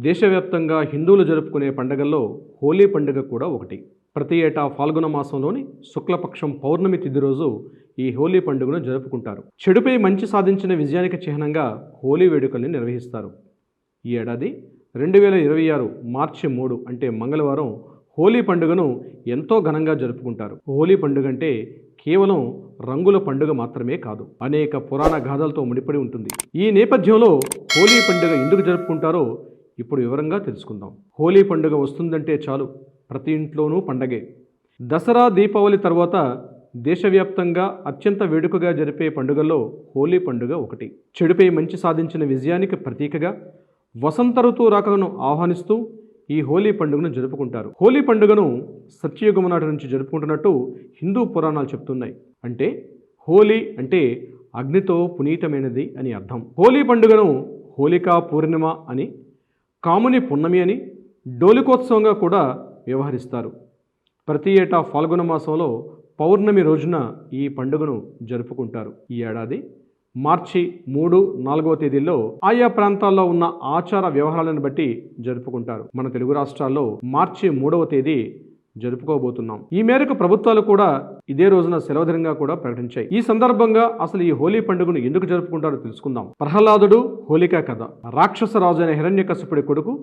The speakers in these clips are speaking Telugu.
దేశవ్యాప్తంగా హిందువులు జరుపుకునే పండుగల్లో హోలీ పండుగ కూడా ఒకటి. ప్రతి ఏటా ఫాల్గుణ మాసంలోని శుక్లపక్షం పౌర్ణమి తిథి రోజు ఈ హోలీ పండుగను జరుపుకుంటారు. చెడుపై మంచి సాధించిన విజయానికి చిహ్నంగా హోలీ వేడుకల్ని నిర్వహిస్తారు. ఈ ఏడాది 2026 మార్చి 3 అంటే మంగళవారం హోలీ పండుగను ఎంతో ఘనంగా జరుపుకుంటారు. హోలీ పండుగ అంటే కేవలం రంగుల పండుగ మాత్రమే కాదు, అనేక పురాణ గాథలతో ముడిపడి ఉంటుంది. ఈ నేపథ్యంలో హోలీ పండుగ ఎందుకు జరుపుకుంటారో ఇప్పుడు వివరంగా తెలుసుకుందాం. హోలీ పండుగ వస్తుందంటే చాలు ప్రతి ఇంట్లోనూ పండగే. దసరా, దీపావళి తర్వాత దేశవ్యాప్తంగా అత్యంత వేడుకగా జరిపే పండుగల్లో హోలీ పండుగ ఒకటి. చెడుపై మంచి సాధించిన విజయానికి ప్రతీకగా వసంత ఋతువు రాకను ఆహ్వానిస్తూ ఈ హోలీ పండుగను జరుపుకుంటారు. హోలీ పండుగను సత్యయుగం నాటి నుంచి జరుపుకుంటున్నట్టు హిందూ పురాణాలు చెప్తున్నాయి. అంటే హోలీ అంటే అగ్నితో పునీతమైనది అని అర్థం. హోలీ పండుగను హోలికా పూర్ణిమ అని, కాముని పున్నమి అని, డోలికోత్సవంగా కూడా వ్యవహరిస్తారు. ప్రతి ఏటా ఫాల్గుణ మాసంలో పౌర్ణమి రోజున ఈ పండుగను జరుపుకుంటారు. ఈ ఏడాది మార్చి 3, 4వ తేదీల్లో ఆయా ప్రాంతాల్లో ఉన్న ఆచార వ్యవహారాలను బట్టి జరుపుకుంటారు. మన తెలుగు రాష్ట్రాల్లో మార్చి 3వ తేదీ జరుపుకోబోతున్నాం. ఈ మేరకు ప్రభుత్వాలు కూడా ఇదే రోజున సెలవు దినంగా కూడా ప్రకటించాయి. ఈ సందర్భంగా అసలు ఈ హోలీ పండుగను ఎందుకు జరుపుకుంటారో తెలుసుకుందాం. ప్రహ్లాదుడు హోలికా కథ. రాక్షస రాజు అయిన హిరణ్యకశిపుడి కొడుకు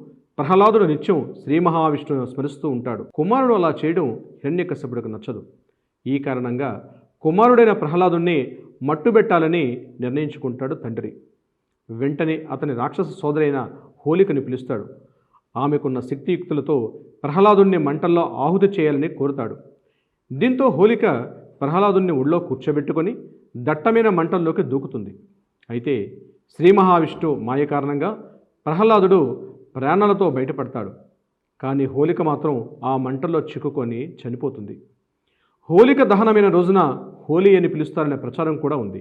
ప్రహ్లాదుడు నిత్యం శ్రీ మహావిష్ణువును స్మరిస్తూ ఉంటాడు. కుమారుడు అలా చేయడం హిరణ్యకశిపుడికి నచ్చదు. ఈ కారణంగా కుమారుడైన ప్రహ్లాదుణ్ణి మట్టుబెట్టాలని నిర్ణయించుకుంటాడు తండ్రి. వెంటనే అతని రాక్షస సోదరైన హోలికని పిలుస్తాడు. ఆమెకున్న శక్తియుక్తులతో ప్రహ్లాదుణ్ణి మంటల్లో ఆహుతి చేయాలని కోరుతాడు. దీంతో హోలిక ప్రహ్లాదుణ్ణి ఒళ్ళో కూర్చోబెట్టుకొని దట్టమైన మంటల్లోకి దూకుతుంది. అయితే శ్రీ మహావిష్ణువు మాయ కారణంగా ప్రహ్లాదుడు ప్రాణాలతో బయటపడతాడు. కానీ హోలిక మాత్రం ఆ మంటల్లో చిక్కుకొని చనిపోతుంది. హోలిక దహనమైన రోజున హోలీ అని పిలుస్తారనే ప్రచారం కూడా ఉంది.